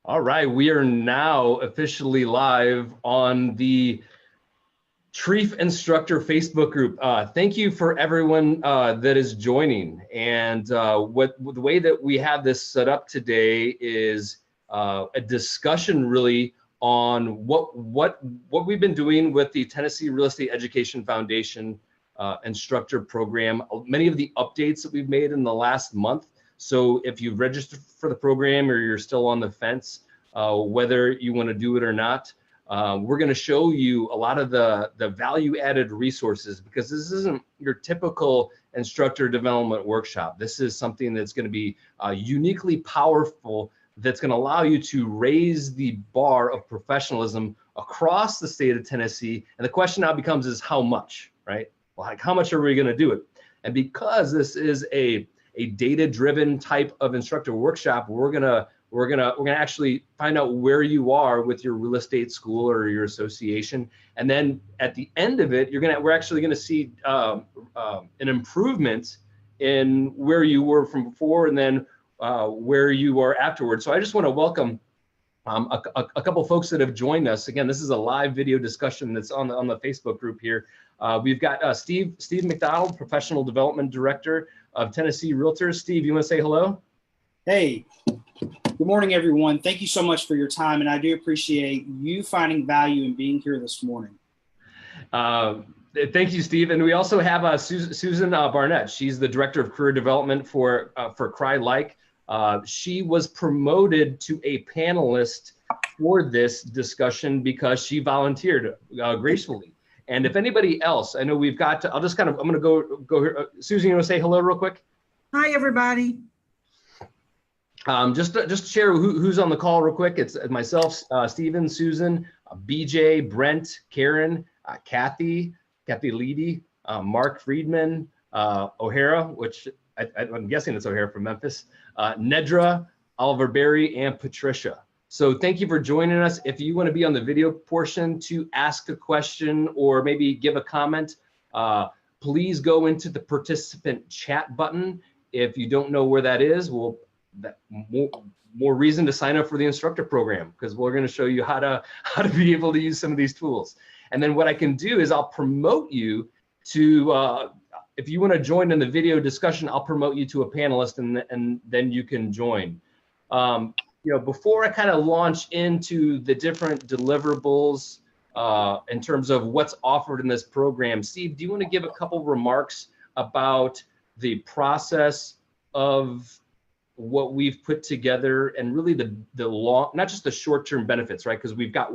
All right, we are now officially live on the TREEF Instructor Facebook group. Thank you for everyone that is joining. And the way that we have this set up today is a discussion really on what we've been doing with the Tennessee Real Estate Education Foundation instructor program, many of the updates that we've made in the last month. So if you've registered for the program or you're still on the fence, whether you want to do it or not, we're going to show you a lot of the value-added resources, because this isn't your typical instructor development workshop. This is something that's going to be uniquely powerful, that's going to allow you to raise the bar of professionalism across the state of Tennessee. And the question now becomes is how much, right? Well, like how much are we going to do it? And because this is a data-driven type of instructor workshop, we're gonna actually find out where you are with your real estate school or your association, and then at the end of it, we're actually gonna see an improvement in where you were from before, and then where you are afterwards. So I just want to welcome a couple folks that have joined us. Again, this is a live video discussion that's on the Facebook group here. We've got Steve McDonald, Professional Development Director of Tennessee Realtors. Steve, you want to say hello? Hey, good morning, everyone. Thank you so much for your time, and I do appreciate you finding value in being here this morning. Thank you, Steve. And we also have Susan Barnett. She's the Director of Career Development for CRY-like. She was promoted to a panelist for this discussion because she volunteered gracefully. And if anybody else, I know we've got to, I'm going to go here. Susan, you want to say hello real quick? Hi, everybody. Just share who's on the call real quick. It's myself, Stephen, Susan, BJ, Brent, Karen, Kathy Leedy, Mark Friedman, O'Hara, which I'm guessing it's O'Hara from Memphis, Nedra, Oliver Berry, and Patricia. So thank you for joining us. If you want to be on the video portion to ask a question or maybe give a comment, please go into the participant chat button. If you don't know where that is, more reason to sign up for the instructor program, because we're going to show you how to be able to use some of these tools. And then what I can do is I'll promote you to, if you want to join in the video discussion, I'll promote you to a panelist, and then you can join. Before I kind of launch into the different deliverables in terms of what's offered in this program, Steve, do you want to give a couple remarks about the process of what we've put together, and really the long, not just the short-term benefits, right? Because we've got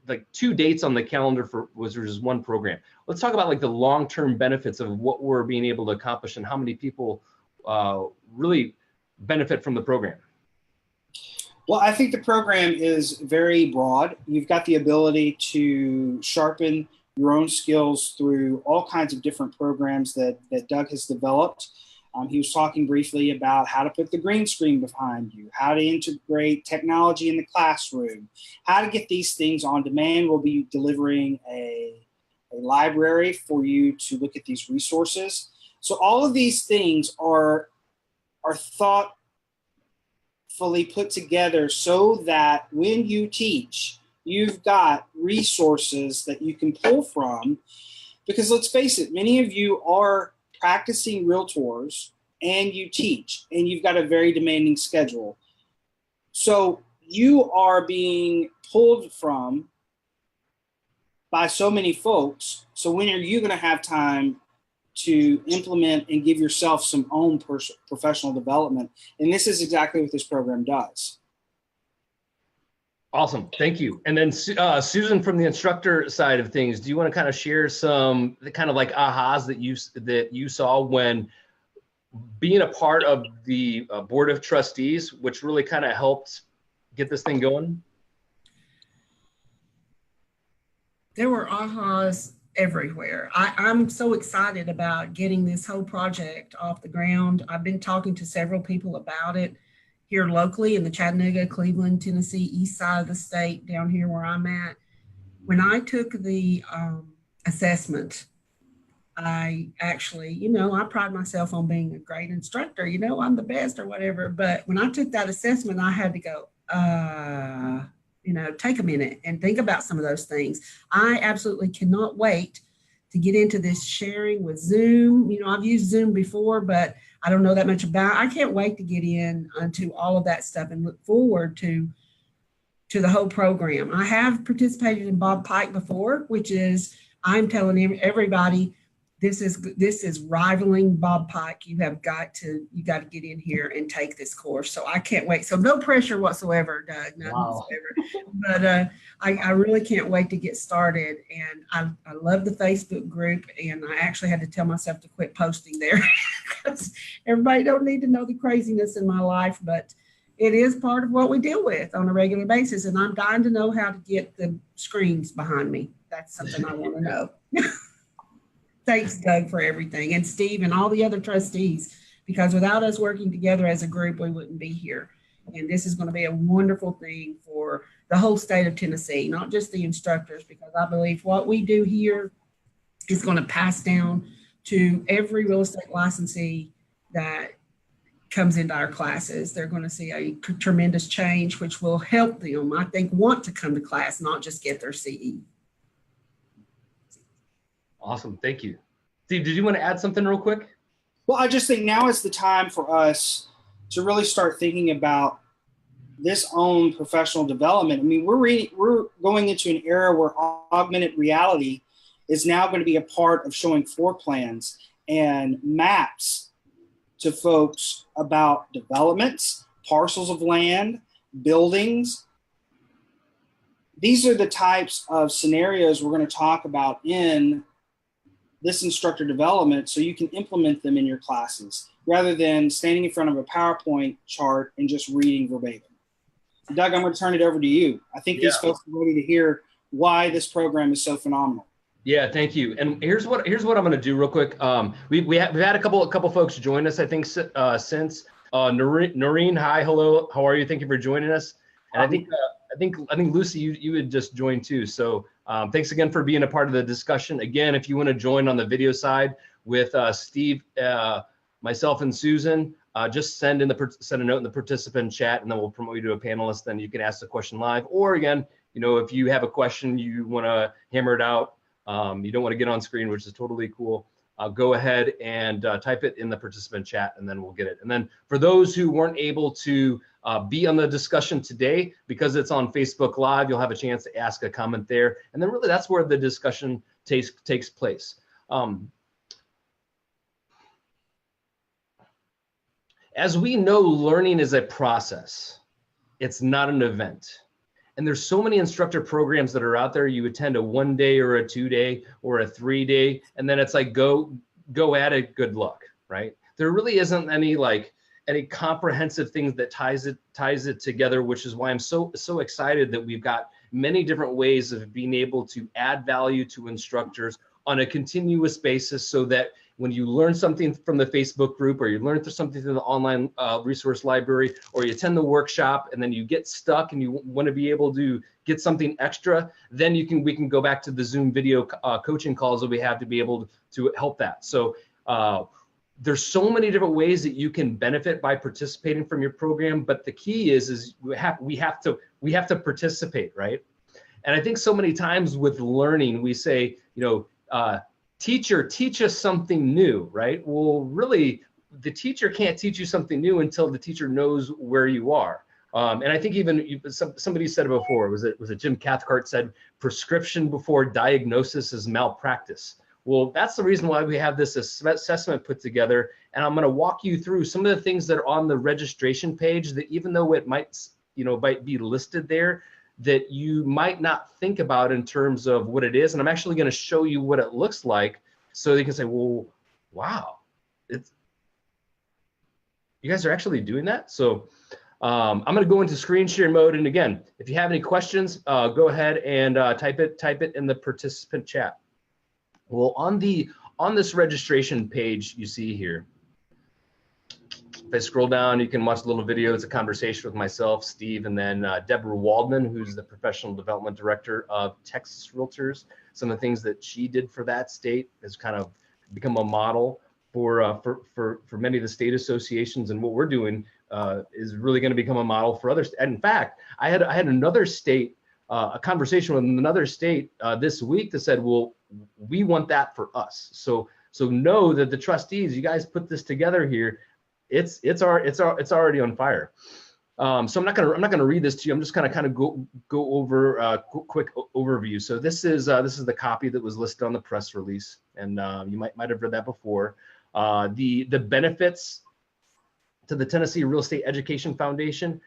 like 2 dates on the calendar for which is one program. Let's talk about like the long-term benefits of what we're being able to accomplish and how many people really benefit from the program. Well, I think the program is very broad. You've got the ability to sharpen your own skills through all kinds of different programs that Doug has developed. He was talking briefly about how to put the green screen behind you, how to integrate technology in the classroom, how to get these things on demand. We'll be delivering a library for you to look at these resources. So all of these things are thoughtfully put together so that when you teach, you've got resources that you can pull from. Because let's face it, many of you are practicing realtors and you teach, and you've got a very demanding schedule. So you are being pulled from by so many folks. So when are you going to have time to implement and give yourself some own professional development? And this is exactly what this program does. Awesome, thank you. And then Susan, from the instructor side of things, do you want to kind of share some kind of like ahas that you saw when being a part of the Board of Trustees, which really kind of helped get this thing going? There were ahas everywhere. I'm so excited about getting this whole project off the ground. I've been talking to several people about it here locally in the Chattanooga, Cleveland, Tennessee, east side of the state, down here where I'm at. When I took the assessment, I actually, you know, I pride myself on being a great instructor, you know, I'm the best or whatever. But when I took that assessment, I had to go, you know, take a minute and think about some of those things. I absolutely cannot wait to get into this sharing with Zoom. You know, I've used Zoom before, but I don't know that much about. I can't wait to get in onto all of that stuff and look forward to the whole program. I have participated in Bob Pike before, which is, I'm telling everybody, this is rivaling Bob Pike. You got to get in here and take this course. So I can't wait. So no pressure whatsoever, Doug. None whatsoever. But I really can't wait to get started. And I love the Facebook group, and I actually had to tell myself to quit posting there because everybody don't need to know the craziness in my life, but it is part of what we deal with on a regular basis. And I'm dying to know how to get the screens behind me. That's something I want to know. Thanks, Doug, for everything, and Steve and all the other trustees, because without us working together as a group, we wouldn't be here. And this is going to be a wonderful thing for the whole state of Tennessee, not just the instructors, because I believe what we do here is going to pass down to every real estate licensee that comes into our classes. They're going to see a tremendous change, which will help them, I think, want to come to class, not just get their CE. Awesome. Thank you. Steve, did you want to add something real quick? Well, I just think now is the time for us to really start thinking about this own professional development. I mean, we're going into an era where augmented reality is now going to be a part of showing floor plans and maps to folks about developments, parcels of land, buildings. These are the types of scenarios we're going to talk about in this instructor development, so you can implement them in your classes rather than standing in front of a PowerPoint chart and just reading verbatim. Doug, I'm going to turn it over to you. I think these folks are ready to hear why this program is so phenomenal. Yeah, thank you. And here's what I'm going to do real quick. We've had a couple folks join us, I think, since Noreen. Hi, hello. How are you? Thank you for joining us. And I think Lucy, you had just joined too. So thanks again for being a part of the discussion. Again, if you want to join on the video side with Steve, myself, and Susan, just send a note in the participant chat, and then we'll promote you to a panelist. Then you can ask the question live. Or again, you know, if you have a question you want to hammer it out, you don't want to get on screen, which is totally cool. Go ahead and type it in the participant chat, and then we'll get it. And then for those who weren't able to be on the discussion today, because it's on Facebook Live, you'll have a chance to ask a comment there. And then really that's where the discussion takes place. As we know, learning is a process. It's not an event. And there's so many instructor programs that are out there. You attend a 1 day or a 2 day or a 3 day, and then it's like, go at it, good luck, right? There really isn't any comprehensive things that ties it together, which is why I'm so excited that we've got many different ways of being able to add value to instructors on a continuous basis, so that when you learn something from the Facebook group, or you learn something through the online resource library, or you attend the workshop and then you get stuck and you want to be able to get something extra, then we can go back to the Zoom video coaching calls that we have to be able to help that. So there's so many different ways that you can benefit by participating from your program, but the key is we have to participate, right? And I think so many times with learning, we say, you know, teacher, teach us something new, right? Well, really, the teacher can't teach you something new until the teacher knows where you are. And I think even somebody said it before, was it Jim Cathcart said, prescription before diagnosis is malpractice. Well, that's the reason why we have this assessment put together. And I'm going to walk you through some of the things that are on the registration page that, even though it might be listed there, that you might not think about in terms of what it is. And I'm actually going to show you what it looks like, so you can say, well, wow, you guys are actually doing that. So I'm going to go into screen share mode. And again, if you have any questions, go ahead and type it in the participant chat. Well, on this registration page you see here, if I scroll down, you can watch a little video. It's a conversation with myself, Steve, and then Deborah Waldman, who's the Professional Development Director of Texas Realtors. Some of the things that she did for that state is kind of become a model for many of the state associations, and what we're doing is really going to become a model for others. And in fact, I had another state, a conversation with another state this week that said, well, we want that for us. So know that the trustees, you guys put this together here. It's already on fire. So I'm not gonna read this to you. I'm just gonna kind of go over a quick overview. So this is the copy that was listed on the press release, and you might have read that before. The benefits to the Tennessee Real Estate Education Foundation.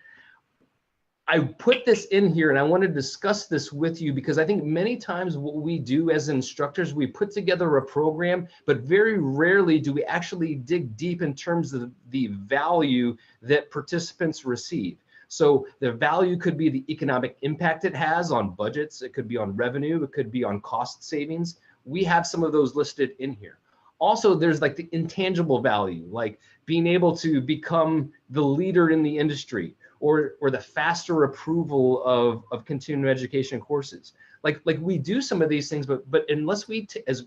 I put this in here and I want to discuss this with you because I think many times what we do as instructors, we put together a program, but very rarely do we actually dig deep in terms of the value that participants receive. So the value could be the economic impact it has on budgets. It could be on revenue. It could be on cost savings. We have some of those listed in here. Also, there's like the intangible value, like being able to become the leader in the industry, or the faster approval of continuing education courses. Like we do some of these things, but unless we as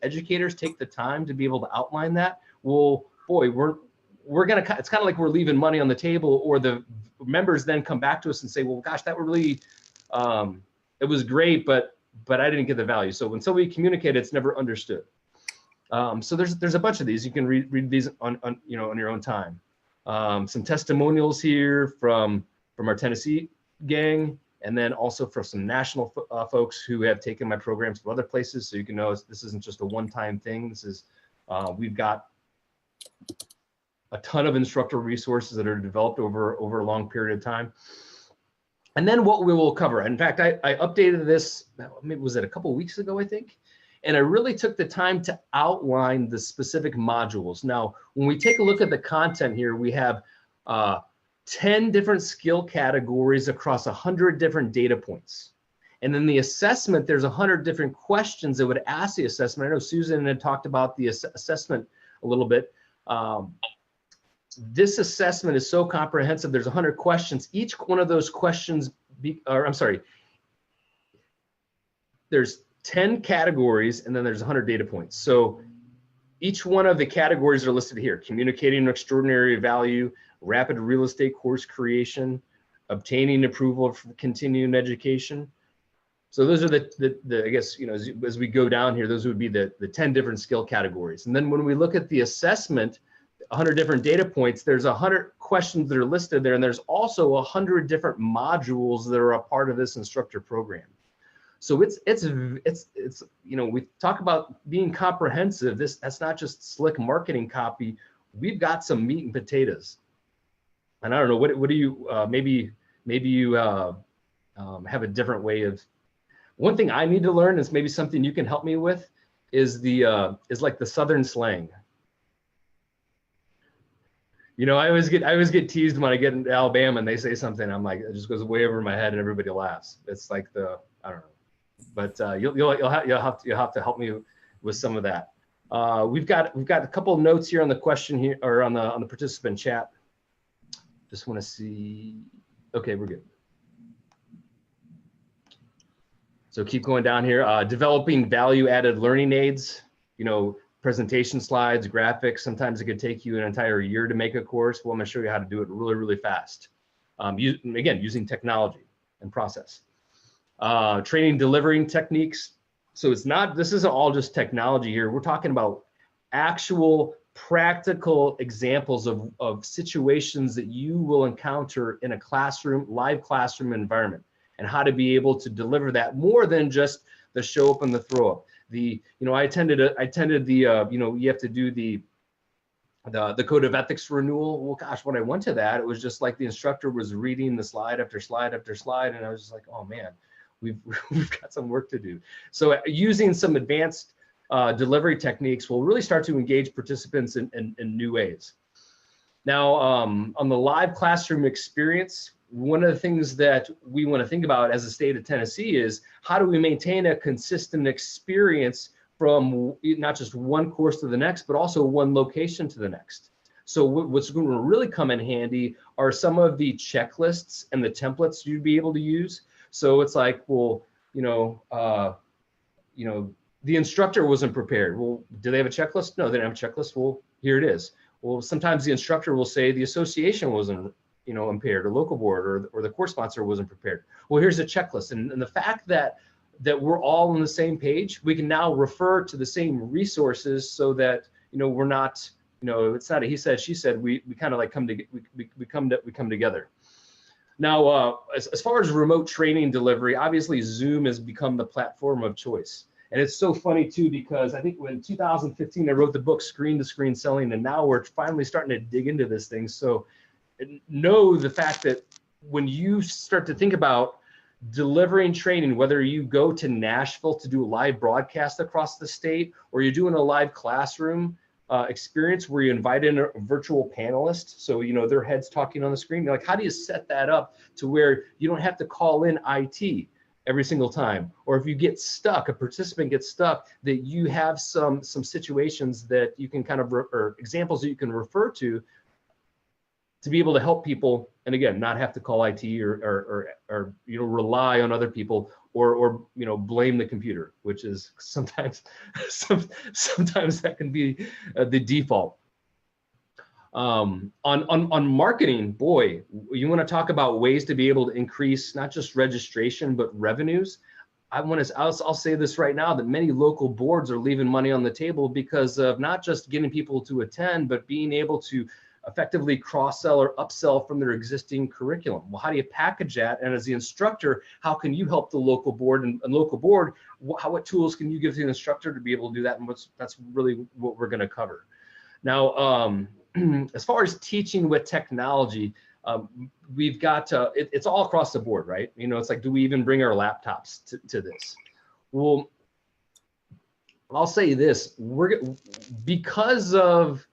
educators take the time to be able to outline that, well, boy, we're gonna, it's kind of like we're leaving money on the table, or the members then come back to us and say, well, gosh, that really, it was great, but I didn't get the value. So until we communicate, it's never understood. So there's a bunch of these. You can read these on your own time. Some testimonials here from our Tennessee gang, and then also for some national folks who have taken my programs to other places. So you can know this isn't just a one-time thing. This is, we've got a ton of instructor resources that are developed over a long period of time. And then what we will cover. In fact, I updated this, maybe was it a couple of weeks ago, I think? And I really took the time to outline the specific modules. Now, when we take a look at the content here, we have 10 different skill categories across 100 different data points. And then the assessment, there's 100 different questions that would ask the assessment. I know Susan had talked about the assessment a little bit. This assessment is so comprehensive. There's 100 questions. Each one of those questions, there's 10 categories, and then there's 100 data points. So each one of the categories are listed here: communicating extraordinary value, rapid real estate course creation, obtaining approval for continuing education. So those are the I guess, as we go down here, those would be the 10 different skill categories. And then when we look at the assessment, 100 different data points, there's 100 questions that are listed there, and there's also 100 different modules that are a part of this instructor program. So it's we talk about being comprehensive. That's not just slick marketing copy. We've got some meat and potatoes. And I don't know, what do you maybe you have a different way of. One thing I need to learn is maybe something you can help me with is like the Southern slang. I always get teased when I get into Alabama and they say something. I'm like, it just goes way over my head and everybody laughs. It's like I don't know. But you'll have to help me with some of that. We've got a couple of notes here on the question here, or on the participant chat. Just want to see. Okay, we're good. So keep going down here. Developing value-added learning aids. Presentation slides, graphics. Sometimes it could take you an entire year to make a course. Well, I'm going to show you how to do it really, really fast. Again, using technology and process. Training delivering techniques. So this isn't all just technology here. We're talking about actual practical examples of situations that you will encounter in a live classroom environment, and how to be able to deliver that more than just the show up and the throw up. I attended the you have to do the code of ethics renewal. Well, gosh, when I went to that, it was just like the instructor was reading the slide after slide after slide, and I was just like, oh man, we've got some work to do. So using some advanced delivery techniques will really start to engage participants in new ways. Now, on the live classroom experience, one of the things that we want to think about as a state of Tennessee is how do we maintain a consistent experience from not just one course to the next, but also one location to the next. So what's going to really come in handy are some of the checklists and the templates you'd be able to use. So it's like, well, the instructor wasn't prepared. Well, do they have a checklist? No, they don't have a checklist. Well, here it is. Well, sometimes the instructor will say the association wasn't, impaired, or local board, or the course sponsor wasn't prepared. Well, here's a checklist. And the fact that we're all on the same page, we can now refer to the same resources so that, we're not, it's not a he said, she said, we kind of like come together. Now, as far as remote training delivery, obviously Zoom has become the platform of choice. And it's so funny too, because I think in 2015, I wrote the book Screen to Screen Selling, and now we're finally starting to dig into this thing. So know the fact that when you start to think about delivering training, whether you go to Nashville to do a live broadcast across the state, or you're doing a live classroom experience where you invite in a virtual panelist, so their heads talking on the screen, like, how do you set that up to where you don't have to call in IT every single time? Or if you get stuck, a participant gets stuck, that you have some situations that you can kind of, or examples that you can refer to be able to help people, and again, not have to call IT or rely on other people, or blame the computer, which is sometimes that can be the default. On marketing, boy, you want to talk about ways to be able to increase not just registration but revenues. I'll say this right now, that many local boards are leaving money on the table because of not just getting people to attend, but being able to effectively cross-sell or upsell from their existing curriculum. Well, how do you package that? And as the instructor, how can you help the local board, and local board, what tools can you give to the instructor to be able to do that? And that's really what we're going to cover. Now, as far as teaching with technology, we've got it's all across the board, right? It's like, do we even bring our laptops to this? Well, I'll say this, because of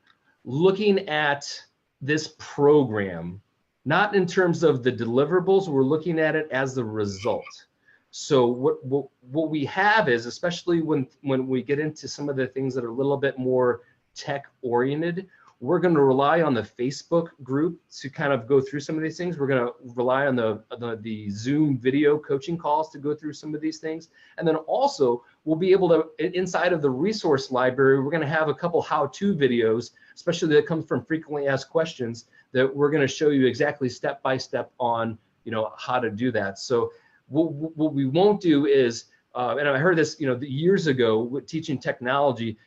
looking at this program, not in terms of the deliverables, we're looking at it as the result. So what we have is, especially when we get into some of the things that are a little bit more tech oriented, we're going to rely on the Facebook group to kind of go through some of these things. We're going to rely on the Zoom video coaching calls to go through some of these things. And then also we'll be able to, inside of the resource library, we're going to have a couple how-to videos, especially that come from frequently asked questions, that we're going to show you exactly step-by-step on, how to do that. So what we won't do is, and I heard this, years ago with teaching technology,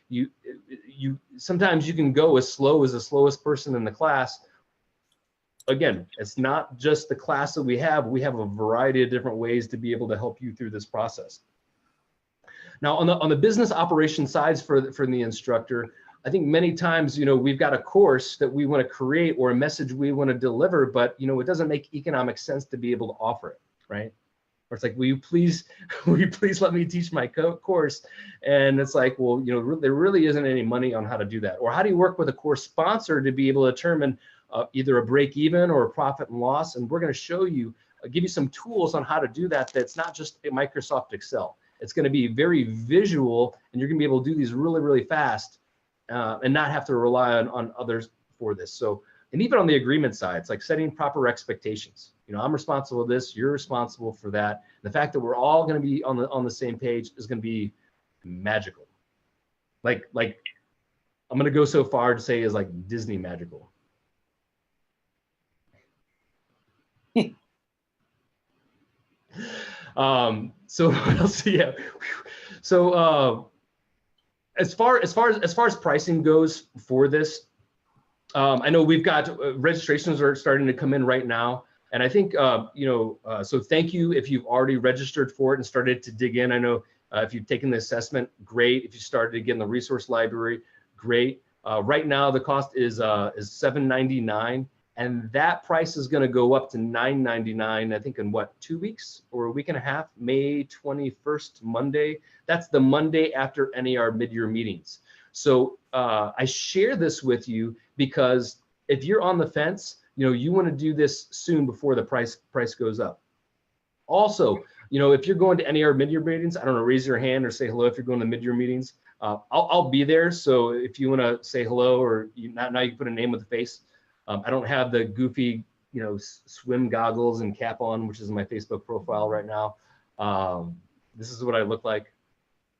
sometimes you can go as slow as the slowest person in the class. Again, it's not just the class that we have a variety of different ways to be able to help you through this process. Now, on the business operations sides for the instructor, I think many times, we've got a course that we want to create or a message we want to deliver, but, it doesn't make economic sense to be able to offer it, right? Or it's like, will you please let me teach my course? And it's like, well, there really isn't any money on how to do that. Or how do you work with a course sponsor to be able to determine either a break even or a profit and loss? And we're going to show you, give you some tools on how to do that. That's not just a Microsoft Excel. It's going to be very visual, and you're going to be able to do these really, really fast and not have to rely on others for this. So, and even on the agreement side, it's like setting proper expectations. I'm responsible for this, you're responsible for that. The fact that we're all going to be on the same page is going to be magical. Like I'm going to go so far to say is like Disney magical. So what else? Yeah. So as far as pricing goes for this, I know we've got registrations are starting to come in right now. And I think, so thank you if you've already registered for it and started to dig in. I know if you've taken the assessment, great. If you started to get in the resource library, great. Right now, the cost is $7.99, and that price is going to go up to $9.99, I think in what, 2 weeks or a week and a half, May 21st, Monday. That's the Monday after NAR mid-year meetings. So I share this with you because if you're on the fence, you want to do this soon before the price goes up. Also, if you're going to NAR mid-year meetings, I don't know, raise your hand or say hello if you're going to mid-year meetings. I'll be there. So if you want to say hello, or now you can put a name with a face. I don't have the goofy, swim goggles and cap on, which is my Facebook profile right now. This is what I look like.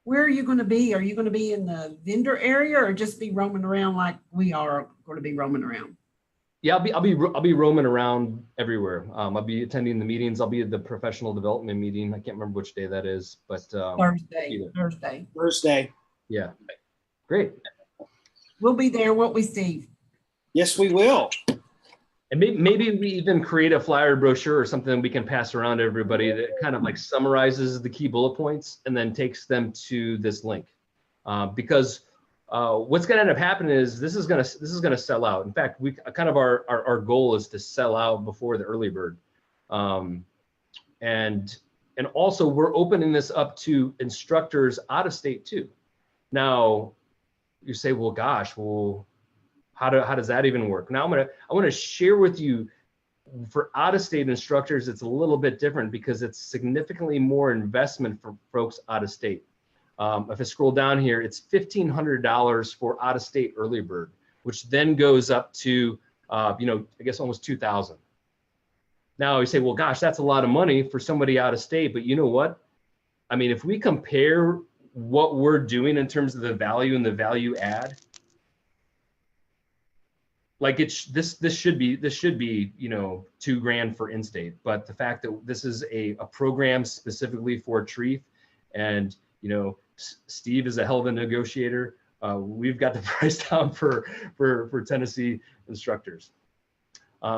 Where are you going to be? Are you going to be in the vendor area or just be roaming around like we are going to be roaming around? Yeah, I'll be roaming around everywhere. I'll be attending the meetings. I'll be at the professional development meeting. I can't remember which day that is, but Thursday. Yeah, great. We'll be there, won't we, Steve? Yes, we will. And maybe we even create a flyer brochure or something we can pass around to everybody that kind of like summarizes the key bullet points and then takes them to this link. Because what's going to end up happening is this is going to sell out. In fact, we kind of our goal is to sell out before the early bird. And also we're opening this up to instructors out of state too. Now you say, well, gosh, well, how does that even work? Now I want to share with you, for out-of-state instructors, it's a little bit different because it's significantly more investment for folks out of state. If I scroll down here, it's $1,500 for out-of-state early bird, which then goes up to, I guess almost $2,000. Now you say, well, gosh, that's a lot of money for somebody out of state, but you know what? I mean, if we compare what we're doing in terms of the value and the value add, like this should be $2,000 for in-state, but the fact that this is a program specifically for TREEF, and Steve is a hell of a negotiator. We've got the price down for Tennessee instructors.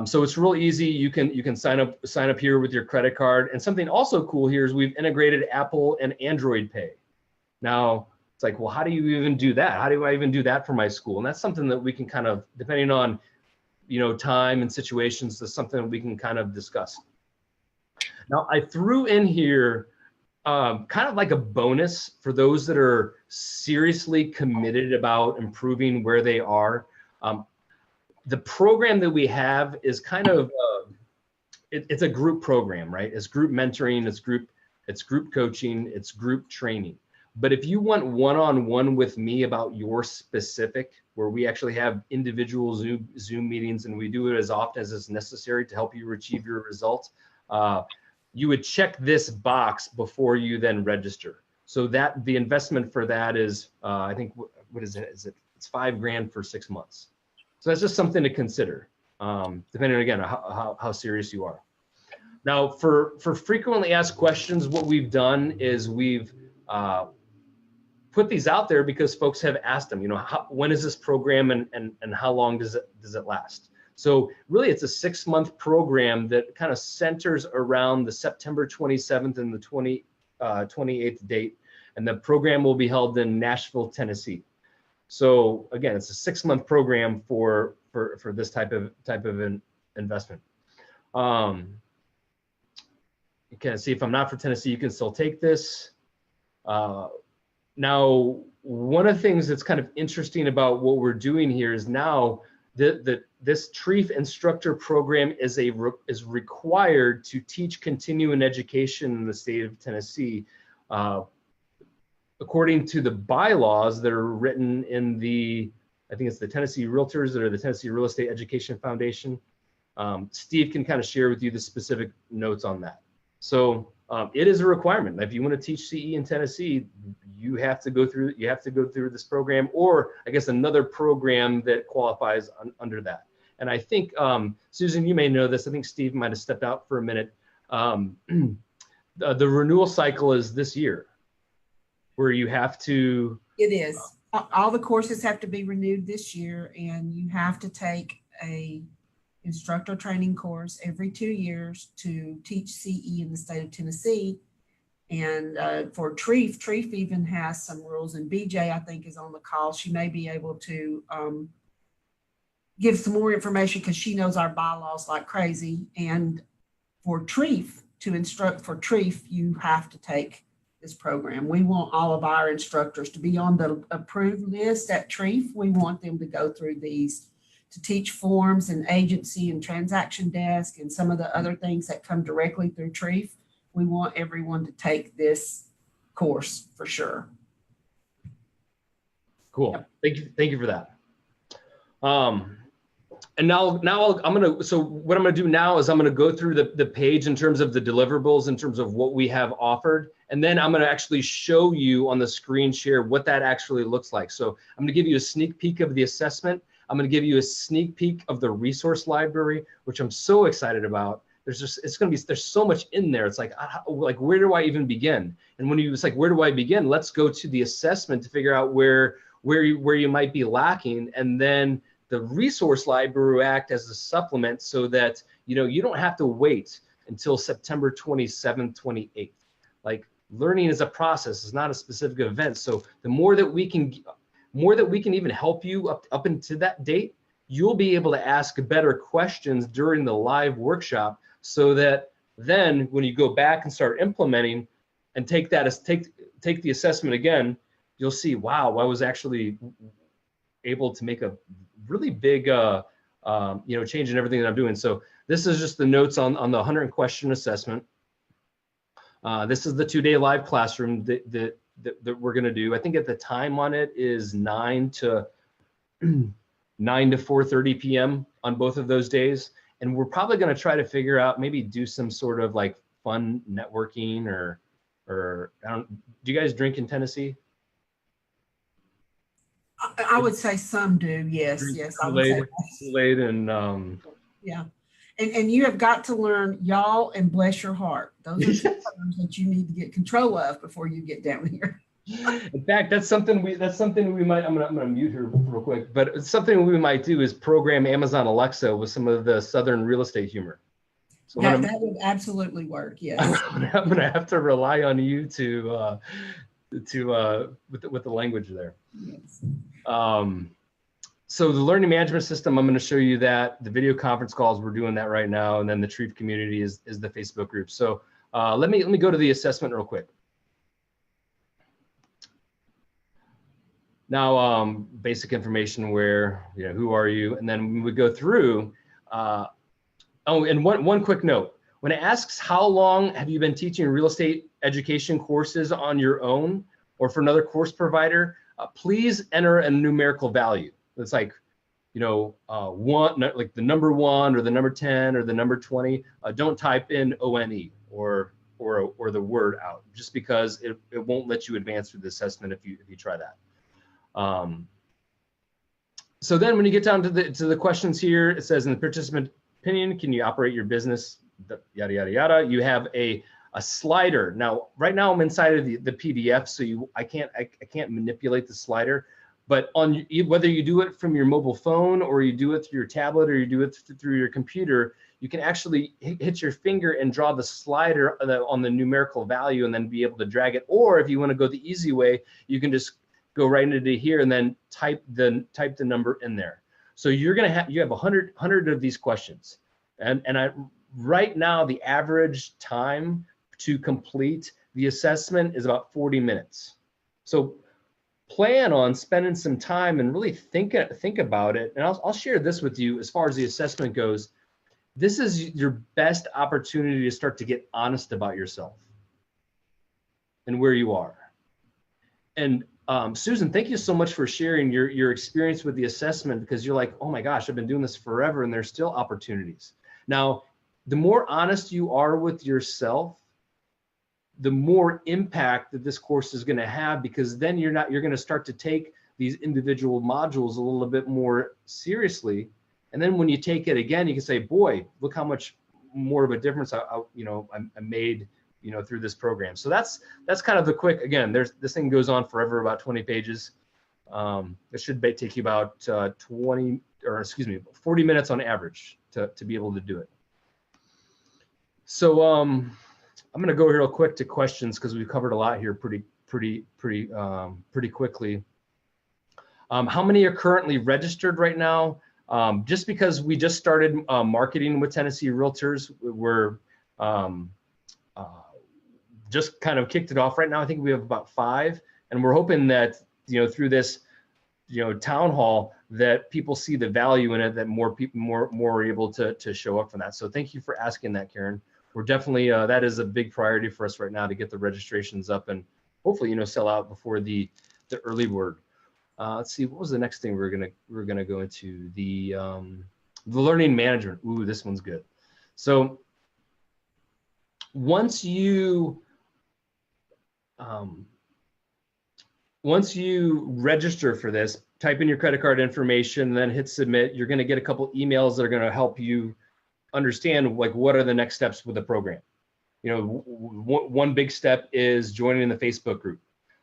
So it's real easy. You can sign up here with your credit card. And something also cool here is we've integrated Apple and Android Pay. Now it's like, well, how do you even do that? How do I even do that for my school? And that's something that we can kind of, depending on time and situations, that's something that we can kind of discuss. Now I threw in here kind of like a bonus for those that are seriously committed about improving where they are. The program that we have is kind of it's a group program, right? It's group mentoring, it's group coaching, it's group training. But if you want one-on-one with me about your specific, where we actually have individual Zoom meetings, and we do it as often as is necessary to help you achieve your results, you would check this box before you then register. So that the investment for that is, I think, what is it? It's $5,000 for 6 months. So that's just something to consider, depending again on how serious you are. Now, for frequently asked questions, what we've done is we've put these out there because folks have asked them, when is this program and how long does it last? So really, it's a 6-month program that kind of centers around the September 27th and the 28th date, and the program will be held in Nashville, Tennessee. So again, it's a 6-month program for this type of investment. You can see if I'm not for Tennessee, you can still take this. Now, one of the things that's kind of interesting about what we're doing here is now this TREEF instructor program is required to teach continuing education in the state of Tennessee, according to the bylaws that are written in I think it's the Tennessee Realtors or the Tennessee Real Estate Education Foundation. Steve can kind of share with you the specific notes on that. So it is a requirement. If you want to teach CE in Tennessee, you have to go through this program, or I guess another program that qualifies under that. And I think, Susan, you may know this, I think Steve might have stepped out for a minute. The renewal cycle is this year, where you have to. It is. All the courses have to be renewed this year, and you have to take a instructor training course every 2 years to teach CE in the state of Tennessee. And for TREEF even has some rules, and BJ, I think, is on the call. She may be able to give some more information because she knows our bylaws like crazy. And for TREEF, to instruct for TREEF, you have to take this program. We want all of our instructors to be on the approved list at TREEF. We want them to go through these to teach forms and agency and transaction desk and some of the other things that come directly through TREEF. We want everyone to take this course for sure. Cool. Yep. Thank you for that. And now what I'm gonna do now is I'm gonna go through the page in terms of the deliverables, in terms of what we have offered, And then I'm going to actually show you on the screen share what that actually looks like. So I'm going to give you a sneak peek of the assessment. I'm going to give you a sneak peek of the resource library, which I'm so excited about. There's so much in there. It's like where do I even begin? And when it's like, where do I begin? Let's go to the assessment to figure out where you might be lacking. And then the resource library will act as a supplement so that, you don't have to wait until September 27th, 28th. Like, learning is a process, it's not a specific event. So the more that we can even help you up into that date, you'll be able to ask better questions during the live workshop, so that then when you go back and start implementing and take the assessment again, you'll see, wow, I was actually able to make a really big change in everything that I'm doing. So this is just the notes on the 100 question assessment. This is the 2-day live classroom that we're going to do. I think at the time on it is 9 to 4:30 p.m. on both of those days. And we're probably going to try to figure out, maybe do some sort of like fun networking or do you guys drink in Tennessee? I would say some do. Yes. I would say Kool-Aid and yeah. And you have got to learn y'all and bless your heart. Those are two terms that you need to get control of before you get down here. In fact, that's something we might, I'm gonna mute her real quick, but it's something we might do is program Amazon Alexa with some of the Southern real estate humor. So that would absolutely work. Yes. I'm gonna have to rely on you with the language there. Yes. So the learning management system, I'm going to show you that. The video conference calls, we're doing that right now, and then the TREEF community is the Facebook group. So let me go to the assessment real quick. Now, basic information, where, who are you? And then when we go through, and one quick note, when it asks how long have you been teaching real estate education courses on your own or for another course provider, please enter a numerical value. It's like, one, like the number 1 or the number 10 or the number 20. Don't type in ONE or the word out, just because it won't let you advance through the assessment if you try that. So then when you get down to the questions here, it says, in the participant opinion, can you operate your business, yada, yada, yada. You have a slider. Now, right now I'm inside of the PDF, so I can't manipulate the slider, but whether you do it from your mobile phone or you do it through your tablet or you do it through your computer, you can actually hit your finger and draw the slider on the numerical value and then be able to drag it. Or if you want to go the easy way, you can just go right into here and then type the number in there. So you have 100 of these questions, and right now the average time to complete the assessment is about 40 minutes. So plan on spending some time and really think about it. And I'll share this with you as far as the assessment goes. This is your best opportunity to start to get honest about yourself and where you are. And Susan, thank you so much for sharing your experience with the assessment, because you're like, oh my gosh, I've been doing this forever and there's still opportunities. Now, the more honest you are with yourself, the more impact that this course is going to have, because then you're going to start to take these individual modules a little bit more seriously. And then when you take it again, you can say, boy, look how much more of a difference I made, through this program. So that's kind of the quick, again, this thing goes on forever, about 20 pages. It should take you about 40 minutes on average to be able to do it. So I'm going to go real quick to questions, because we've covered a lot here pretty quickly. How many are currently registered right now? Just because we just started marketing with Tennessee Realtors, we're just kind of kicked it off right now. I think we have about 5, and we're hoping that through this town hall, that people see the value in it, that more people more are able to show up for that. So thank you for asking that, Karen. We're definitely that is a big priority for us right now, to get the registrations up and hopefully sell out before the early bird. Let's see, what was the next thing we're gonna go into? The learning management. Ooh, this one's good. So once you once you register for this, type in your credit card information, then hit submit, you're going to get a couple emails that are going to help you understand like what are the next steps with the program. You know, one big step is joining the Facebook group.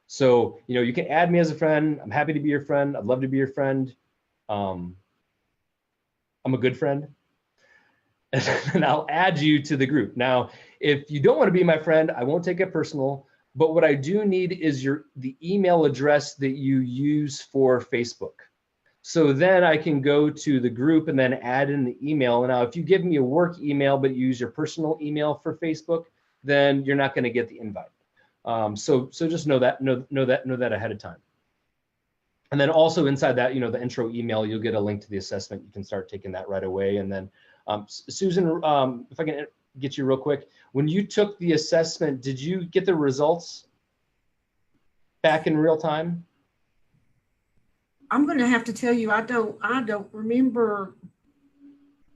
So, you know, you can add me as a friend. I'm happy to be your friend. I'd love to be your friend. I'm a good friend. And I'll add you to the group. Now, if you don't want to be my friend, I won't take it personal. But what I do need is the email address that you use for Facebook. So then I can go to the group and then add in the email. Now, if you give me a work email, but you use your personal email for Facebook, then you're not going to get the invite. So just know that ahead of time. And then also inside that, you know, the intro email, you'll get a link to the assessment. You can start taking that right away. And then Susan, if I can get you real quick, when you took the assessment, did you get the results back in real time? I'm going to have to tell you, I don't remember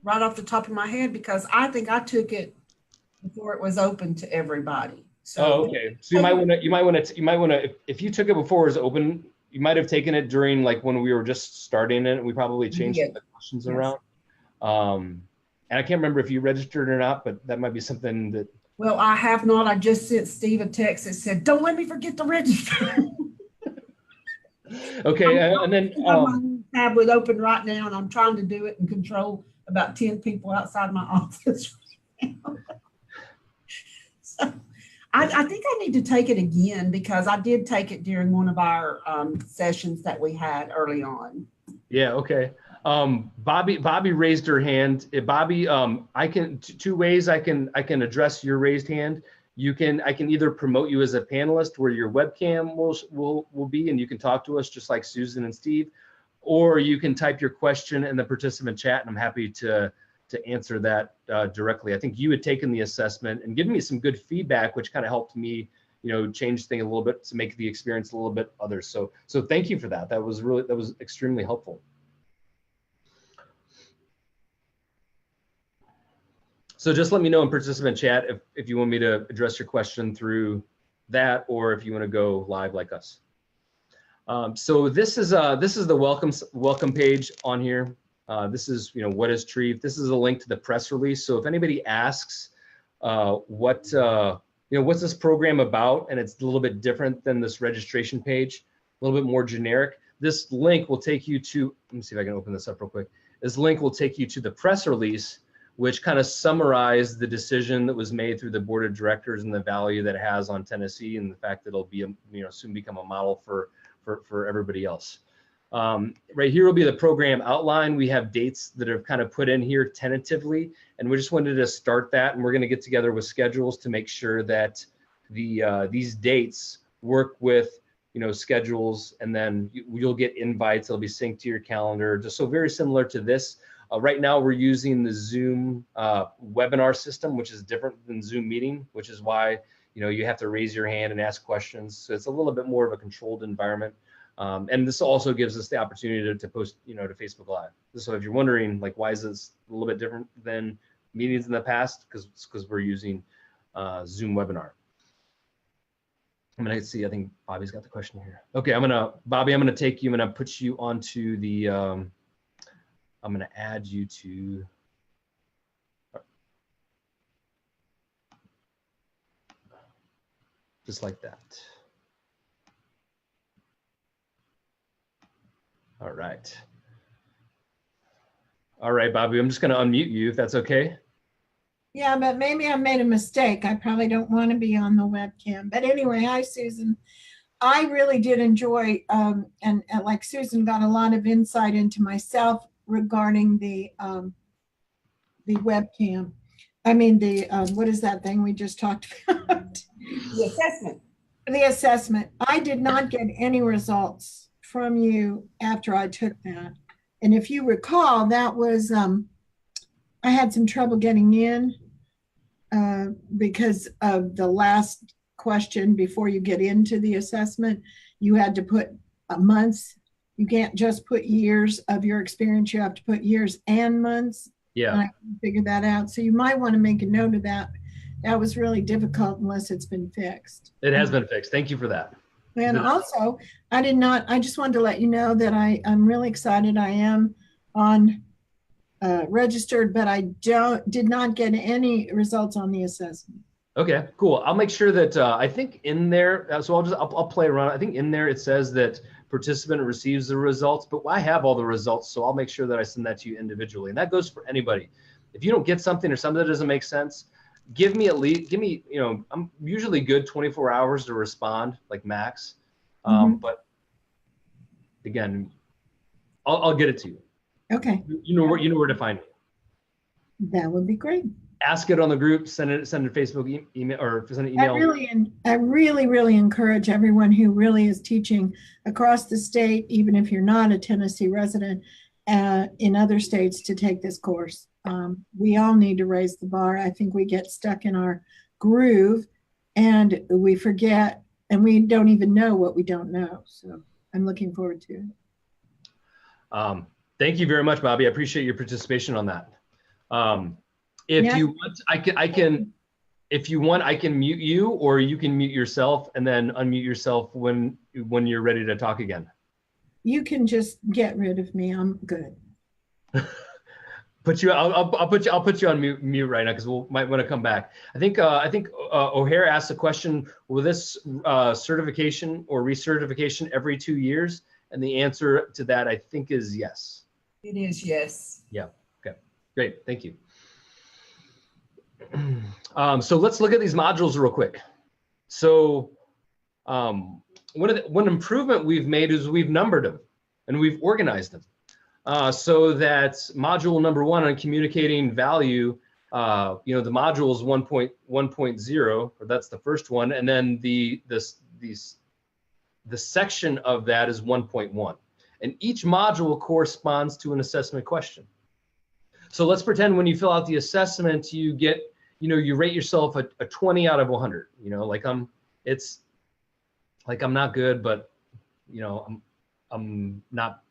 right off the top of my head, because I think I took it before it was open to everybody. So, okay. So you might want to, if you took it before it was open, you might have taken it during like when we were just starting it. We probably changed the questions around. And I can't remember if you registered or not, but that might be something that. Well, I have not. I just sent Steve a text that said, "Don't let me forget to register." Okay, and then my tablet open right now, and I'm trying to do it and control about 10 people outside my office. So I think I need to take it again, because I did take it during one of our sessions that we had early on. Yeah. Okay. Bobby raised her hand. Bobby, I can two ways I can address your raised hand. I can either promote you as a panelist where your webcam will be, and you can talk to us just like Susan and Steve, or you can type your question in the participant chat, and I'm happy to answer that directly. I think you had taken the assessment and given me some good feedback, which kind of helped me, you know, change things a little bit to make the experience a little bit others. So thank you for that. That was extremely helpful. So just let me know in participant chat if you want me to address your question through that, or if you want to go live like us. So this is the welcome page on here. This is, you know, what is TREEF? This is a link to the press release. So if anybody asks what's this program about, and it's a little bit different than this registration page, a little bit more generic, this link will take you to, let me see if I can open this up real quick. This link will take you to the press release, which kind of summarized the decision that was made through the board of directors and the value that it has on Tennessee, and the fact that it'll be, soon become a model for everybody else. Right here will be the program outline. We have dates that are kind of put in here tentatively, and we just wanted to start that, and we're going to get together with schedules to make sure that these dates work with schedules, and then you'll get invites. They'll be synced to your calendar, just so very similar to this. Right now we're using the Zoom webinar system, which is different than Zoom meeting, which is why you have to raise your hand and ask questions. So it's a little bit more of a controlled environment. And this also gives us the opportunity to post, to Facebook Live. So if you're wondering, like, why is this a little bit different than meetings in the past? Because we're using Zoom webinar. I'm gonna see. I think Bobby's got the question here. Okay, Bobby, I'm gonna take you. I'm gonna put you onto the. I'm gonna add you to. Just like that. All right. All right, Bobby, I'm just going to unmute you if that's okay. Yeah, but maybe I made a mistake. I probably don't want to be on the webcam. But anyway, hi, Susan. I really did enjoy, and like Susan got a lot of insight into myself regarding the webcam. I mean, what is that thing we just talked about? The assessment. The assessment. I did not get any results from you after I took that. And if you recall, that was, I had some trouble getting in because of the last question before you get into the assessment. You had to put months. You can't just put years of your experience. You have to put years and months. Yeah. And I figured that out. So you might want to make a note of that, that was really difficult unless it's been fixed. It has been fixed. Thank you for that. And also, I just wanted to let you know that I'm really excited. I am on registered, but I did not get any results on the assessment. Okay, cool. I'll make sure that I think in there, so I'll play around. I think in there it says that participant receives the results, but I have all the results, so I'll make sure that I send that to you individually. And that goes for anybody. If you don't get something or something that doesn't make sense, give me, you know, I'm usually good 24 hours to respond, like max. But again, I'll get it to you. Okay. You know where to find me. That would be great. Ask it on the group, send it Facebook email, or send an email. I really encourage everyone who really is teaching across the state, even if you're not a Tennessee resident, in other states, to take this course. We all need to raise the bar. I think we get stuck in our groove and we forget, and we don't even know what we don't know. So I'm looking forward to it. Thank you very much, Bobby. I appreciate your participation on that. If you want, if you want, I can mute you, or you can mute yourself and then unmute yourself when you're ready to talk again. You can just get rid of me. I'm good. I'll put you on mute right now, because we might want to come back. I think O'Hare asked a question: will this certification or recertification every 2 years? And the answer to that, I think, is yes. It is yes. Yeah. Okay. Great. Thank you. So let's look at these modules real quick. So one improvement we've made is we've numbered them and we've organized them. So that module number 1 on communicating value, you know, the module is 1.1.0, or that's the first one, and then the section of that is 1.1, and each module corresponds to an assessment question. So let's pretend when you fill out the assessment, you get, you know, you rate yourself a 20 out of 100. You know, like I'm not good, but you know, I'm not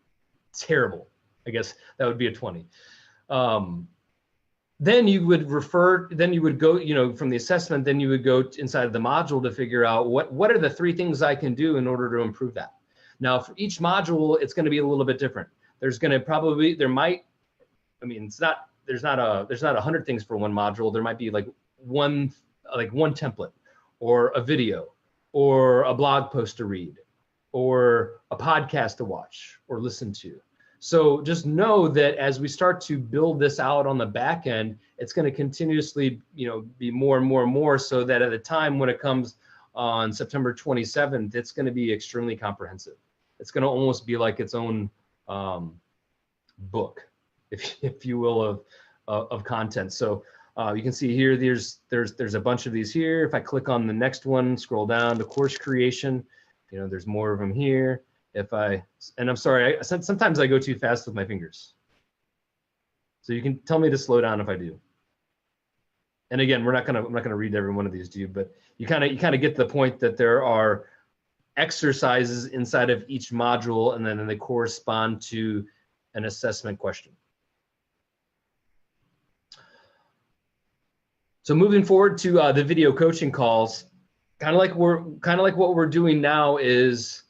terrible. I guess that would be a 20. Then you would go, you know, from the assessment, then you would go inside of the module to figure out what are the 3 things I can do in order to improve that. Now, for each module, it's going to be a little bit different. There's going to there's not 100 things for one module. There might be like one template, or a video, or a blog post to read, or a podcast to watch or listen to. So just know that as we start to build this out on the back end, it's going to continuously, you know, be more and more and more, so that at the time when it comes on September 27th, it's going to be extremely comprehensive. It's going to almost be like its own book, if you will, of content. So you can see here, there's a bunch of these here. If I click on the next one, scroll down to course creation, you know, there's more of them here. And I'm sorry, sometimes I go too fast with my fingers. So you can tell me to slow down if I do. And again, I'm not gonna read every one of these to you, but you kind of get the point that there are exercises inside of each module, and then they correspond to an assessment question. So moving forward to the video coaching calls, kind of like what we're doing now is,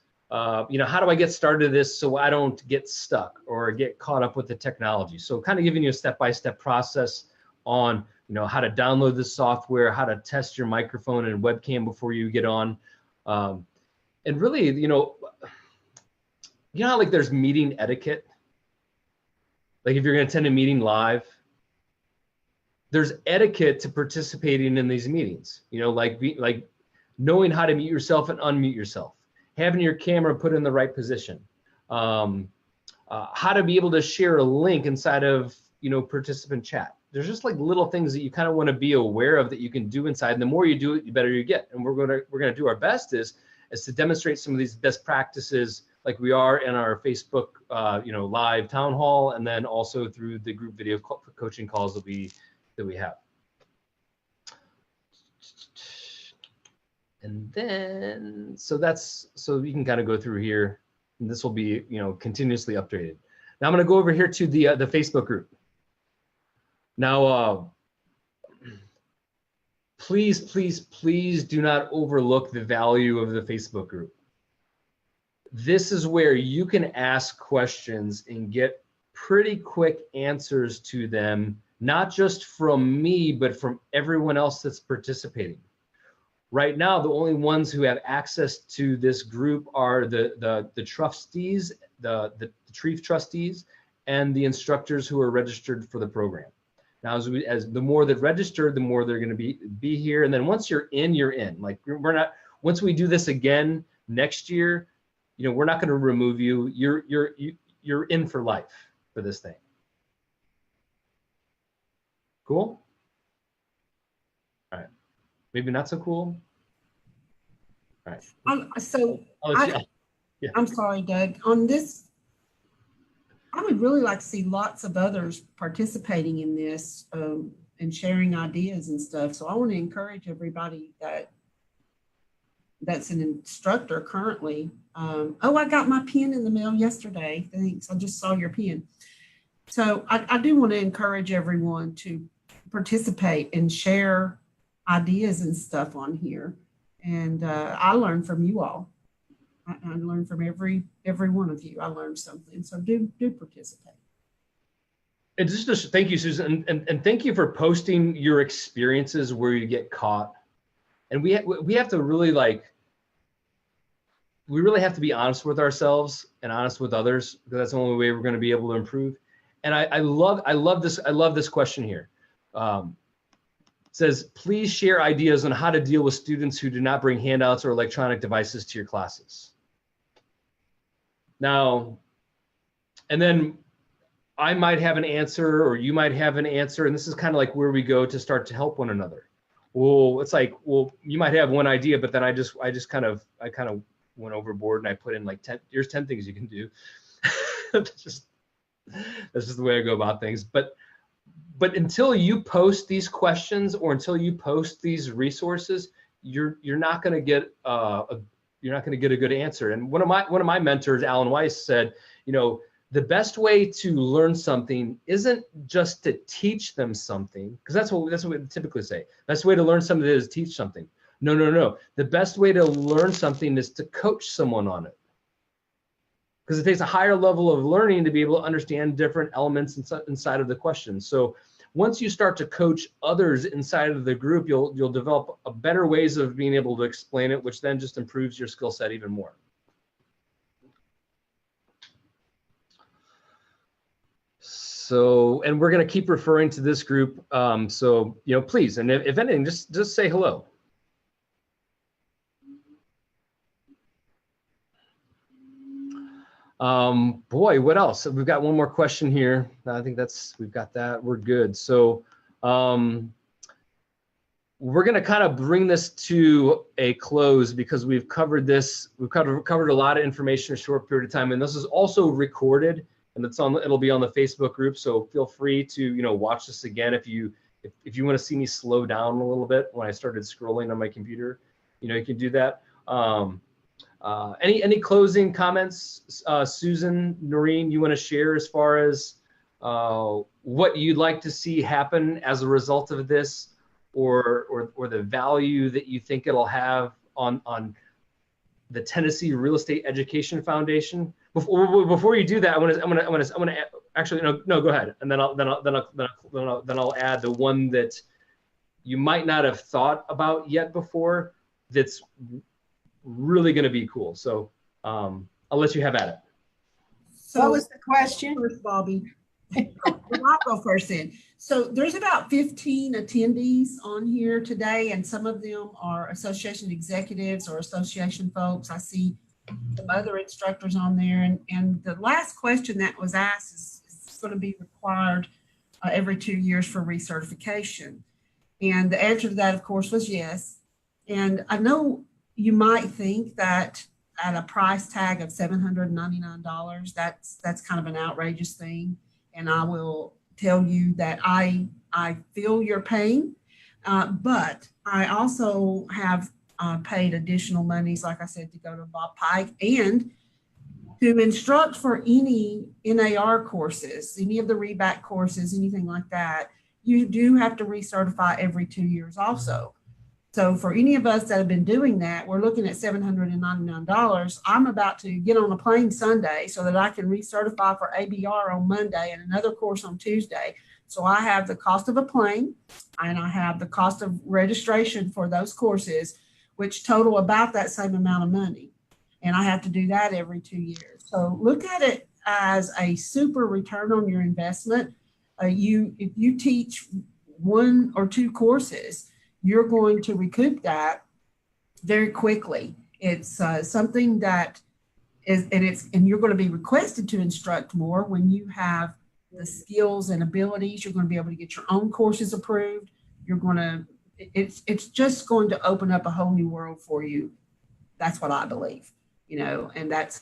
you know, how do I get started this so I don't get stuck or get caught up with the technology? So kind of giving you a step-by-step process on, you know, how to download the software, how to test your microphone and webcam before you get on. And really, you know how like there's meeting etiquette? Like if you're going to attend a meeting live, there's etiquette to participating in these meetings, you know, like knowing how to mute yourself and unmute yourself, having your camera put in the right position, how to be able to share a link inside of, you know, participant chat. There's just like little things that you kind of want to be aware of that you can do inside. And the more you do it, the better you get. And we're gonna do our best is to demonstrate some of these best practices, like we are in our Facebook, you know, live town hall, and then also through the group video coaching calls that we have. And then, so you can kind of go through here, and this will be, you know, continuously updated. Now I'm going to go over here to the Facebook group. Now, please, please, please do not overlook the value of the Facebook group. This is where you can ask questions and get pretty quick answers to them, not just from me, but from everyone else that's participating. Right now, the only ones who have access to this group are the trustees, the TREEF trustees, and the instructors who are registered for the program. Now, as the more that register, the more they're going to be here. And then once you're in, you're in. Like, we're not. Once we do this again next year, you know, we're not going to remove you. You're in for life for this thing. Cool. All right. Maybe not so cool. All right. I'm sorry, Doug. On this, I would really like to see lots of others participating in this and sharing ideas and stuff. So I want to encourage everybody that's an instructor currently. Oh, I got my pen in the mail yesterday. Thanks. I just saw your pen. So I do want to encourage everyone to participate and share ideas and stuff on here. And I learn from you all. I learn from every one of you. I learned something. So do participate. And just thank you, Susan, and thank you for posting your experiences where you get caught. And we have to really we really have to be honest with ourselves and honest with others, because that's the only way we're going to be able to improve. And I love this question here. It says, please share ideas on how to deal with students who do not bring handouts or electronic devices to your classes. Now, and then I might have an answer, or you might have an answer, and this is kind of like where we go to start to help one another. Well, it's like, well, you might have one idea, but then I kind of went overboard and I put in like 10, here's 10 things you can do. That's just the way I go about things. But until you post these questions, or until you post these resources, you're not going to get a good answer. And one of my mentors, Alan Weiss, said, you know, the best way to learn something isn't just to teach them something, because that's what we typically say. Best way to learn something is teach something. No. The best way to learn something is to coach someone on it, because it takes a higher level of learning to be able to understand different elements inside of the question. So once you start to coach others inside of the group, you'll develop a better ways of being able to explain it, which then just improves your skill set even more. So, and we're going to keep referring to this group. So, you know, please, and if anything, just say hello. Boy, what else? We've got one more question here. I think we've got that. We're good. So we're going to kind of bring this to a close, because we've covered this. We've covered a lot of information in a short period of time, and this is also recorded, and it'll be on the Facebook group. So feel free to, you know, watch this again if you want to see me slow down a little bit when I started scrolling on my computer. You know, you can do that. Any closing comments, Susan, Noreen, you want to share as far as what you'd like to see happen as a result of this, or the value that you think it'll have on the Tennessee Real Estate Education Foundation? Before you do that, I want to actually no, go ahead, and then I'll add the one that you might not have thought about yet before. That's really going to be cool. So I'll let you have at it. So what was the question? First, Bobby. I'll go first then. So there's about 15 attendees on here today, and some of them are association executives or association folks. I see some other instructors on there. And the last question that was asked is going to be required every 2 years for recertification. And the answer to that, of course, was yes. And I know you might think that at a price tag of $799, that's kind of an outrageous thing. And I will tell you that I feel your pain, but I also have paid additional monies, like I said, to go to Bob Pike and to instruct for any NAR courses, any of the reback courses, anything like that. You do have to recertify every 2 years also. So for any of us that have been doing that, we're looking at $799. I'm about to get on a plane Sunday so that I can recertify for ABR on Monday and another course on Tuesday. So I have the cost of a plane and I have the cost of registration for those courses, which total about that same amount of money. And I have to do that every 2 years. So look at it as a super return on your investment. If you teach 1 or 2 courses, you're going to recoup that very quickly. It's something that is, and you're going to be requested to instruct more when you have the skills and abilities. You're going to be able to get your own courses approved. You're going to, it's just going to open up a whole new world for you. That's what I believe, and that's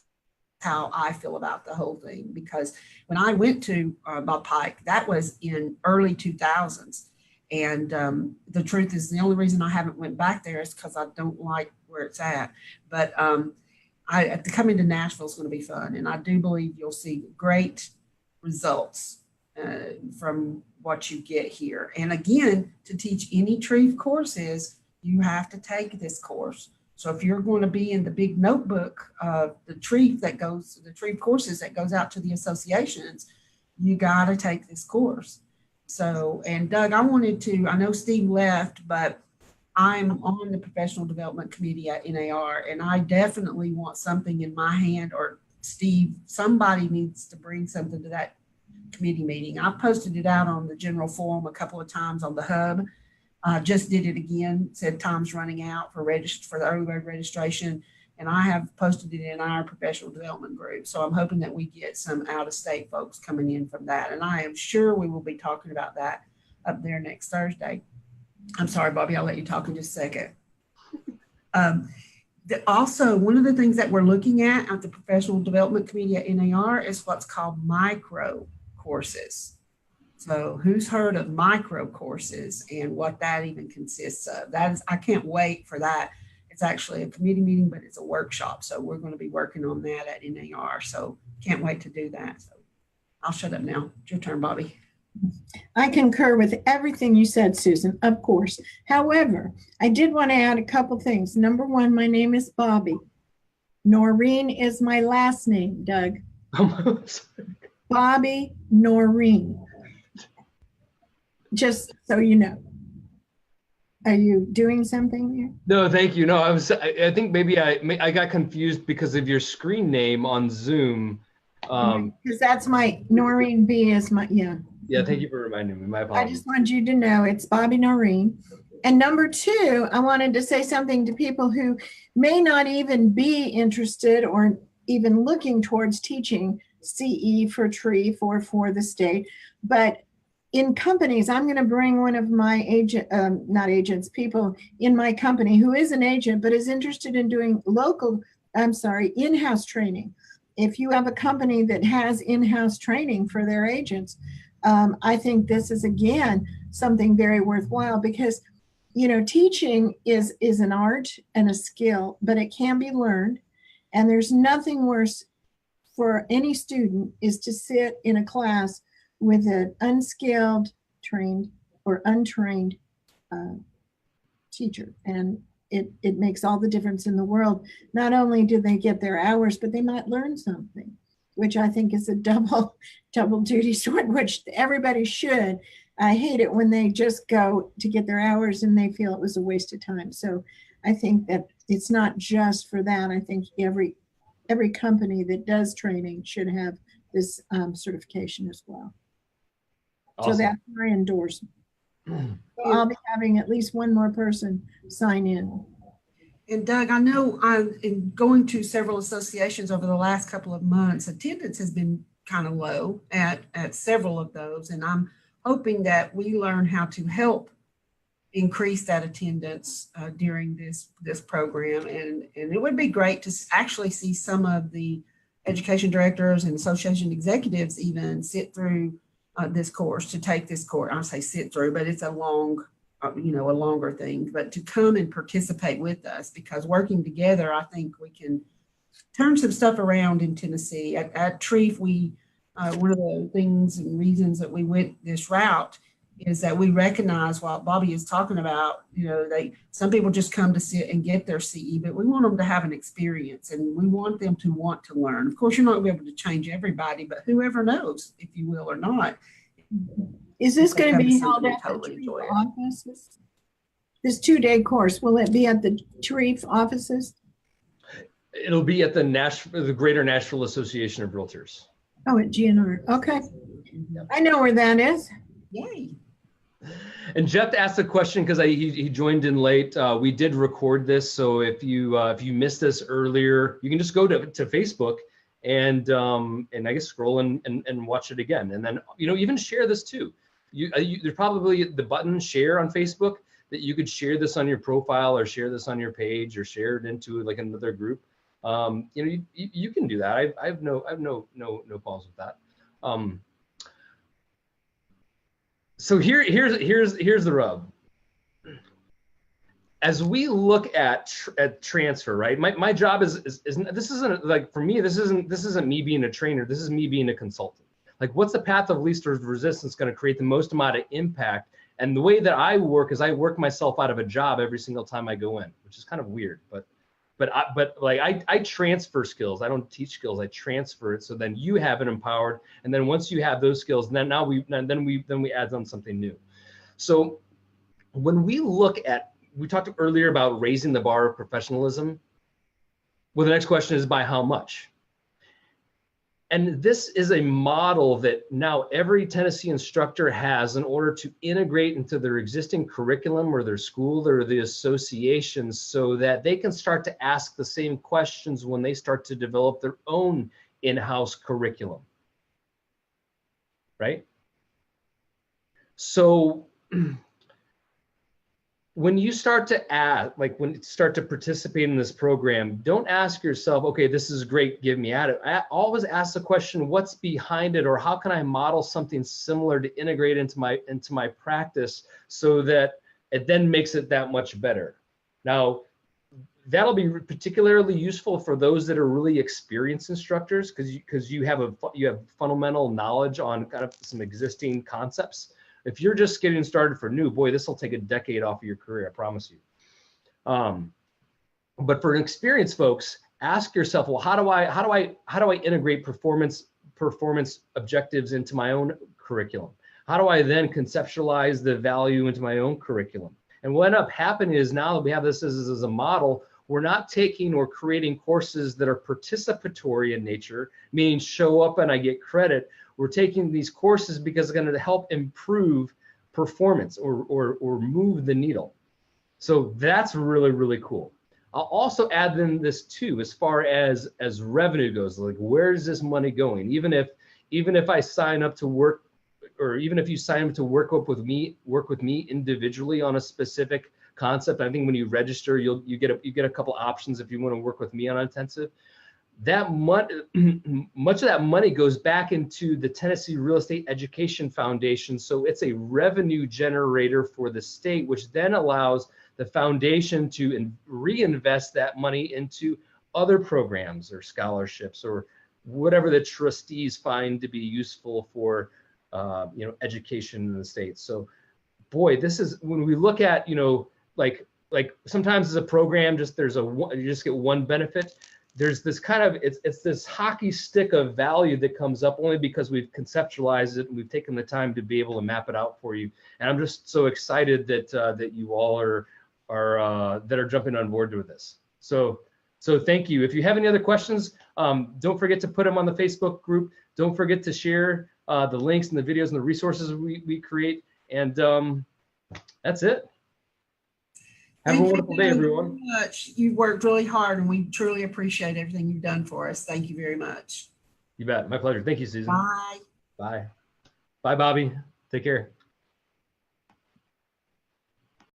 how I feel about the whole thing. Because when I went to Bob Pike, that was in early 2000s. And the truth is, the only reason I haven't went back there is because I don't like where it's at. But coming to Nashville is going to be fun. And I do believe you'll see great results from what you get here. And again, to teach any TREEF courses, you have to take this course. So if you're going to be in the big notebook of the TREEF courses that goes out to the associations, you got to take this course. So, and Doug, I know Steve left, but I'm on the professional development committee at NAR, and I definitely want something in my hand, or Steve, somebody needs to bring something to that committee meeting. I've posted it out on the general forum a couple of times on the hub. Just did it again, said time's running out for the early bird registration. And I have posted it in our professional development group. So I'm hoping that we get some out-of-state folks coming in from that. And I am sure we will be talking about that up there next Thursday. I'm sorry, Bobby, I'll let you talk in just a second. Also, one of the things that we're looking at the Professional Development Committee at NAR is what's called micro courses. So who's heard of micro courses and what that even consists of? I can't wait for that. It's actually a committee meeting, but it's a workshop. So we're going to be working on that at NAR. So can't wait to do that. So I'll shut up now. It's your turn, Bobby. I concur with everything you said, Susan, of course. However, I did want to add a couple things. Number one, my name is Bobby. Noreen is my last name, Doug. Bobby Noreen. Just so you know. Are you doing something here? No, thank you. No, I think maybe I got confused because of your screen name on Zoom. Because that's my Noreen B is my, yeah. Yeah, thank you for reminding me. My apologies. I just want you to know it's Bobby Noreen. And number two, I wanted to say something to people who may not even be interested or even looking towards teaching CE for TREEF or for the state, but in companies, I'm going to bring one of my people in my company who is an agent, but is interested in doing in-house training. If you have a company that has in-house training for their agents, I think this is, again, something very worthwhile because, teaching is an art and a skill, but it can be learned. And there's nothing worse for any student is to sit in a class with an unskilled, trained, or untrained teacher. And it makes all the difference in the world. Not only do they get their hours, but they might learn something, which I think is a double duty sword, which everybody should. I hate it when they just go to get their hours and they feel it was a waste of time. So I think that it's not just for that. I think every company that does training should have this certification as well. Awesome. So that's my endorsement. So I'll be having at least one more person sign in. And Doug, I know in going to several associations over the last couple of months, attendance has been kind of low at several of those. And I'm hoping that we learn how to help increase that attendance during this program. And it would be great to actually see some of the education directors and association executives even sit through this course, to take this course. I say sit through, but it's a longer thing, but to come and participate with us, because working together, I think we can turn some stuff around in Tennessee. At TREEF, one of the things and reasons that we went this route is that we recognize what Bobby is talking about. You know, some people just come to sit and get their CE, but we want them to have an experience, and we want them to want to learn. Of course, you're not going to be able to change everybody, but whoever knows if you will or not. Is this going to be held at the TREEF offices? This 2-day course, will it be at the TREEF offices? It'll be at the Greater Nashville Association of Realtors. Oh, at GNR. Okay. I know where that is. Yay. And Jeff asked a question because he joined in late. We did record this, so if you missed this earlier, you can just go to Facebook and I guess scroll and watch it again, and then even share this too. There's probably the button share on Facebook that you could share this on your profile or share this on your page or share it into like another group. You can do that. I have no problems with that. So here's the rub. As we look at transfer, right? My job is this isn't like, for me, this isn't me being a trainer. This is me being a consultant. Like, what's the path of least resistance going to create the most amount of impact? And the way that I work is I work myself out of a job every single time I go in, which is kind of weird, but I transfer skills. I don't teach skills. I transfer it. So then you have it empowered. And then once you have those skills, then we add on something new. So when we look at, we talked earlier about raising the bar of professionalism. Well, the next question is by how much? And this is a model that now every Tennessee instructor has in order to integrate into their existing curriculum or their school or the association, so that they can start to ask the same questions when they start to develop their own in-house curriculum, right? So when you start to add, like when you start to participate in this program, don't ask yourself, okay, this is great, give me at it. Always ask the question, what's behind it, or how can I model something similar to integrate into my practice so that it then makes it that much better. Now, that'll be particularly useful for those that are really experienced instructors, because you have fundamental knowledge on kind of some existing concepts. If you're just getting started for new, boy, this will take a decade off of your career, I promise you. But for experienced folks, ask yourself, well, how do I integrate performance objectives into my own curriculum? How do I then conceptualize the value into my own curriculum? And what ended up happening is, now that we have this as a model, we're not taking or creating courses that are participatory in nature, meaning show up and I get credit. We're taking these courses because they're going to help improve performance or move the needle. So that's really, really cool. I'll also add in this too, as far as revenue goes, like where's this money going? Even if I sign up to work, or even if you sign up to work with me individually on a specific concept, I think when you register, you get a couple options if you want to work with me on intensive. That much of that money goes back into the Tennessee Real Estate Education Foundation. So it's a revenue generator for the state, which then allows the foundation to reinvest that money into other programs or scholarships or whatever the trustees find to be useful for education in the state. So boy, this is, when we look at, like sometimes as a program, you just get one benefit. There's this kind of, it's this hockey stick of value that comes up only because we've conceptualized it and we've taken the time to be able to map it out for you. And I'm just so excited that you all are jumping on board with this. So thank you. If you have any other questions, don't forget to put them on the Facebook group. Don't forget to share the links and the videos and the resources we create. And that's it. Have a wonderful day, everyone. Thank you very much. You've worked really hard, and we truly appreciate everything you've done for us. Thank you very much. You bet. My pleasure. Thank you, Susan. Bye. Bye. Bye, Bobby. Take care.